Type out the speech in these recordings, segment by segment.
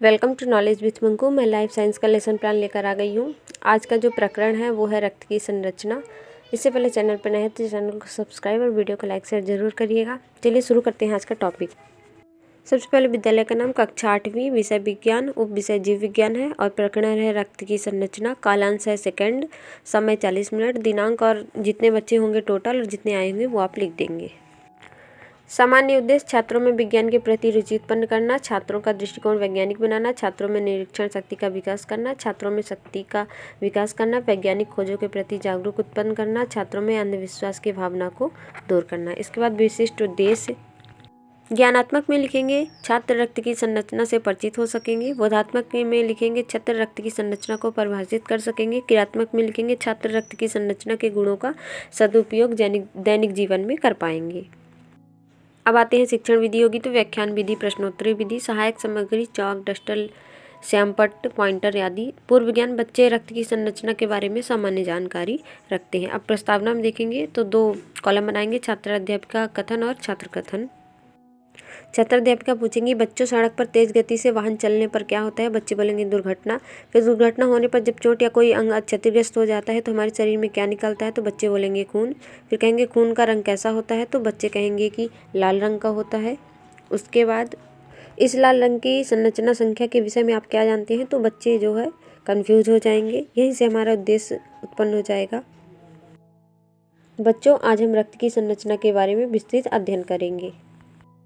Welcome to knowledge with Manku. मैं life science का lesson plan लेकर आ गई हूँ। आज का जो प्रकरण है वो है रक्त की संरचना। इससे पहले चैनल पर नए हैं तो चैनल को सब्सक्राइब और वीडियो को लाइक शेयर जरूर करिएगा। चलिए शुरू करते हैं आज का टॉपिक। सबसे पहले विद्यालय का नाम कक्षा 8वीं, विषय विज्ञान, उप विषय जीव विज्ञान है और प्रकरण है रक्त की संरचना। कालांश है सेकंड, समय 40 मिनट, दिनांक और जितने बच्चे होंगे टोटल और जितने आए होंगे वो आप लिख देंगे। सामान्य उद्देश्य छात्रों में विज्ञान के प्रति रुचि उत्पन्न करना, छात्रों का दृष्टिकोण वैज्ञानिक बनाना, छात्रों में निरीक्षण शक्ति का विकास करना, छात्रों में शक्ति का विकास करना, वैज्ञानिक खोजों के प्रति जागरूक उत्पन्न करना, छात्रों में अंधविश्वास की भावना को दूर करना। इसके बाद विशिष्ट उद्देश्य ज्ञानात्मक में लिखेंगे छात्र रक्त की संरचना से परिचित हो सकेंगे। बोधात्मक में लिखेंगे छात्र रक्त की संरचना को परिभाषित कर सकेंगे। क्रियात्मक में लिखेंगे छात्र रक्त की संरचना के गुणों का सदुपयोग दैनिक जीवन में कर पाएंगे। अब आते हैं शिक्षण विधि होगी तो व्याख्यान विधि, प्रश्नोत्तरी विधि, सहायक सामग्री, चौक, डस्टर, श्यामपट्ट, पॉइंटर आदि। पूर्व ज्ञान बच्चे रक्त की संरचना के बारे में सामान्य जानकारी रखते हैं। अब प्रस्तावना में देखेंगे तो 2 कॉलम बनाएंगे, छात्र अध्यापिका कथन और छात्र कथन। छात्र अध्यापिका पूछेंगी बच्चों सड़क पर तेज गति से वाहन चलने पर क्या होता है? बच्चे बोलेंगे दुर्घटना। फिर दुर्घटना होने पर जब चोट या कोई अंग क्षतिग्रस्त हो जाता है तो हमारे शरीर में क्या निकलता है? तो बच्चे बोलेंगे खून। फिर कहेंगे खून का रंग कैसा होता है? तो बच्चे कहेंगे कि लाल रंग का होता है। उसके बाद इस लाल रंग की संरचना संख्या के विषय में आप क्या जानते हैं? तो बच्चे जो है कन्फ्यूज हो जाएंगे। यहीं से हमारा उद्देश्य उत्पन्न हो जाएगा। बच्चों, आज हम रक्त की संरचना के बारे में विस्तृत अध्ययन करेंगे।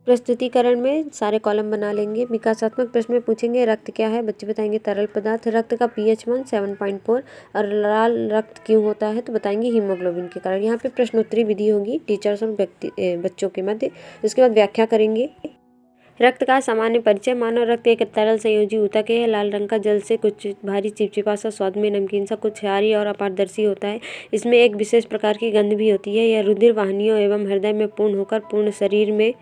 प्रस्तुतिकरण में सारे कॉलम बना लेंगे। विकासात्मक प्रश्न में पूछेंगे रक्त क्या है? बच्चे बताएंगे तरल पदार्थ। रक्त का पीएच मान 7.4 और लाल रक्त क्यों होता है? तो बताएंगे हीमोग्लोबिन के कारण। यहाँ पे प्रश्नोत्तरी विधि होगी टीचर्स और बच्चों के मध्य। उसके बाद व्याख्या करेंगे। रक्त का सामान्य परिचय। मानव रक्त एक तरल संयोजी ऊतक है। लाल रंग का जल से कुछ भारी चिपचिपा सा, स्वाद में नमकीन सा, कुछ क्षारीय और अपारदर्शी होता है। इसमें एक विशेष प्रकार की गंध भी होती है। यह रुधिर वाहिनियों एवं हृदय में पूर्ण होकर पूर्ण शरीर में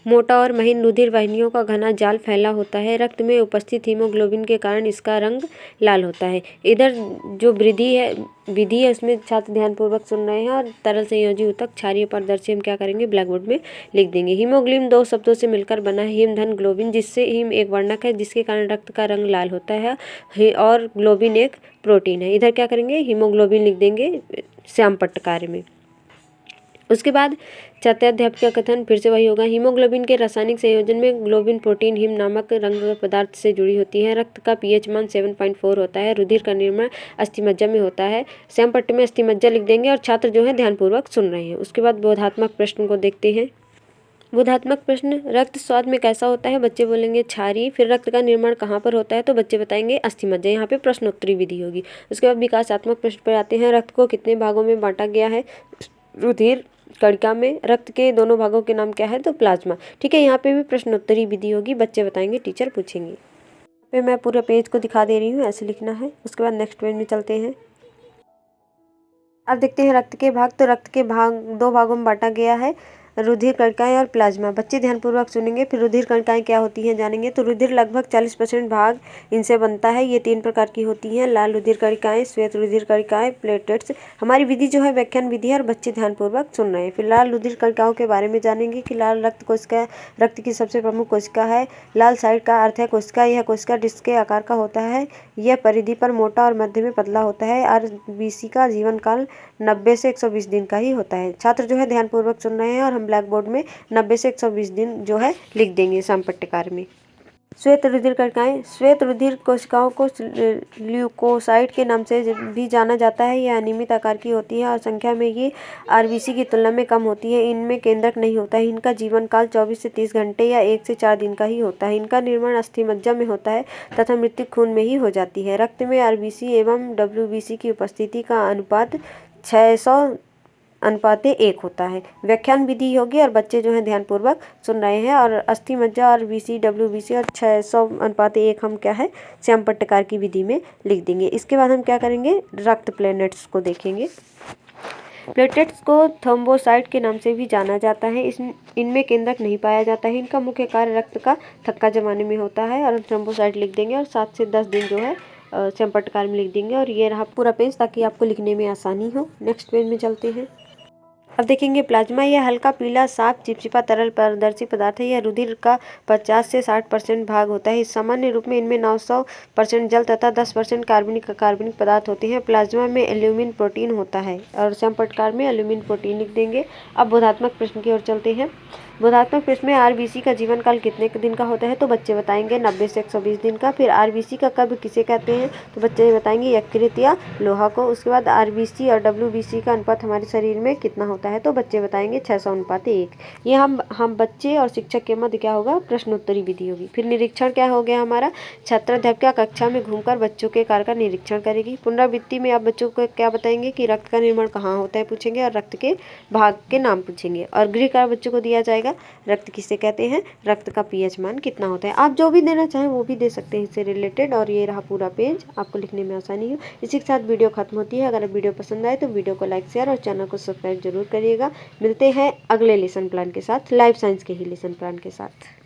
मोटा और महीन रुधिर वाहिनियों का घना जाल फैला होता है। रक्त में उपस्थित हीमोग्लोबिन के कारण इसका रंग लाल होता है। इधर जो विधि है उसमें छात्र ध्यानपूर्वक सुन रहे हैं। और तरल संयोजी ऊतक, क्षारीय पारदर्शी हम क्या करेंगे ब्लैक बोर्ड में लिख देंगे। हीमोग्लोबिन 2 शब्दों से मिलकर बना है। हीम धन ग्लोबिन, जिससे हीम एक वर्णक है जिसके कारण रक्त का रंग लाल होता है और ग्लोबिन एक प्रोटीन है। इधर क्या करेंगे हीमोग्लोबिन लिख देंगे श्यामपट्ट कार्य में। उसके बाद छात्राध्यापिका कथन फिर से वही होगा। हीमोग्लोबिन के रासायनिक संयोजन में ग्लोबिन प्रोटीन हीम नामक रंग पदार्थ से जुड़ी होती है। रक्त का पीएच मान 7.4 होता है। रुधिर का निर्माण अस्थिमज्जा में होता है। श्यामपट्ट में अस्थिमज्जा लिख देंगे और छात्र जो है ध्यानपूर्वक सुन रहे हैं। उसके बाद बोधात्मक प्रश्न को देखते हैं। बोधात्मक प्रश्न, रक्त स्वाद में कैसा होता है? बच्चे बोलेंगे क्षारीय। फिर रक्त का निर्माण कहाँ पर होता है? तो बच्चे बताएंगे अस्थिमज्जा। यहाँ पे प्रश्नोत्तरी विधि होगी। उसके बाद विकासात्मक प्रश्न पर आते हैं। रक्त को कितने भागों में बांटा गया है? रुधिर कणिका में। रक्त के दोनों भागों के नाम क्या है? तो प्लाज्मा। ठीक है, यहाँ पे भी प्रश्नोत्तरी विधि होगी। बच्चे बताएंगे, टीचर पूछेंगे। पे मैं पूरा पेज को दिखा दे रही हूँ, ऐसे लिखना है। उसके बाद नेक्स्ट पेज में चलते हैं। अब देखते हैं रक्त के भाग। तो रक्त के भाग 2 भागों में बांटा गया है, रुधिर कणिकाएं और प्लाज्मा। बच्चे ध्यानपूर्वक सुनेंगे। फिर रुधिर कणिकाएं क्या होती हैं जानेंगे। तो रुधिर लगभग 40% भाग इनसे बनता है। ये 3 प्रकार की होती हैं, लाल रुधिर कणिकाएं, श्वेत रुधिर कणिकाएं, प्लेटलेट्स। हमारी विधि जो है व्याख्यान विधि है और बच्चे ध्यानपूर्वक सुन रहे हैं। फिर लाल रुधिर कणिकाओं के बारे में जानेंगे कि लाल रक्त कोशिका रक्त की सबसे प्रमुख कोशिका है। लाल साइड का अर्थ है कोशिका। यह कोशिका डिस्क के आकार का होता है। यह परिधि पर मोटा और मध्य में पतला होता है। आरबीसी का जीवन काल 90 से 120 दिन का ही होता है। छात्र जो है ध्यानपूर्वक सुन रहे हैं और हम ब्लैक बोर्ड में 90 से 120 दिन जो है लिख देंगे श्यामपट्ट में। श्वेत रुधिर कणिकाएं, श्वेत रुधिर कोशिकाओं को ल्यूकोसाइट के नाम से भी जाना जाता है। यह अनियमित आकार की होती है और संख्या में ये आरबीसी की तुलना में कम होती है। इनमें केंद्रक नहीं होता है। इनका जीवन काल 24 से 30 घंटे या 1 से 4 दिन का ही होता है। इनका निर्माण अस्थिमज्जा में होता है तथा मृत्यु खून में ही हो जाती है। रक्त में आरबीसी एवं डब्ल्यूबीसी की उपस्थिति का अनुपात 600:1 होता है। व्याख्यान विधि होगी और बच्चे जो है ध्यानपूर्वक सुन रहे हैं। और अस्थिमज्जा और बीसी डब्ल्यूबीसी और 600:1 हम क्या है श्यामपट्ट की विधि में लिख देंगे। इसके बाद हम क्या करेंगे रक्त प्लेटलेट्स को देखेंगे। प्लेटलेट्स को थ्रोम्बोसाइट के नाम से भी जाना जाता है। इनमें केंद्रक नहीं पाया जाता है। इनका मुख्य कार्य रक्त का थक्का जमाने में होता है। और थ्रोम्बोसाइट लिख देंगे और 7 से 10 दिन जो है श्यामपट्ट में लिख देंगे। और ये रहा पूरा पेज ताकि आपको लिखने में आसानी हो। नेक्स्ट पेज में चलते हैं। अब देखेंगे प्लाज्मा, यह हल्का पीला साफ चिपचिपा तरल पारदर्शी पदार्थ है। यह रुधिर का 50 से 60% भाग होता है। सामान्य रूप में इनमें 900% जल तथा 10% कार्बनिक पदार्थ होते हैं। प्लाज्मा में एल्यूमिन प्रोटीन होता है और श्यामपटकार में एल्यूमिन प्रोटीन लिख देंगे। अब बोधात्मक प्रश्न की ओर चलते हैं। बोधात्मक प्रश्न में आरबीसी का जीवन काल कितने दिन का होता है, तो बच्चे बताएंगे 90 से 120 दिन का। फिर आरबीसी का कब्र किसे कहते हैं, तो बच्चे बताएंगे यकृत या लोहा को। उसके बाद आरबीसी और डब्ल्यूबीसी का अनुपात हमारे शरीर में कितना होता है, तो बच्चे बताएंगे 600:1। ये हम बच्चे और शिक्षक के मध्य क्या होगा, प्रश्नोत्तरी विधि होगी। फिर निरीक्षण क्या हो गया हमारा, छात्राध्यापिका कक्षा में घूमकर बच्चों के कार्य का निरीक्षण करेगी। पुनरावृत्ति में आप बच्चों को क्या बताएंगे कि रक्त का निर्माण कहाँ होता है पूछेंगे और रक्त के भाग के नाम पूछेंगे। और गृह कार्य बच्चों को दिया जाएगा, रक्त किसे कहते हैं, रक्त का पीएच मान कितना होता है। आप जो भी देना चाहें वो भी दे सकते हैं इससे रिलेटेड। और ये रहा पूरा पेज, आपको लिखने में आसानी हो। इसी के साथ वीडियो खत्म होती है। अगर वीडियो पसंद आए तो वीडियो को लाइक, शेयर और चैनल को सब्सक्राइब जरूर करिएगा। मिलते हैं अगले लेसन प्लान के साथ, लाइफ साइंस के ही लेसन प्लान के साथ।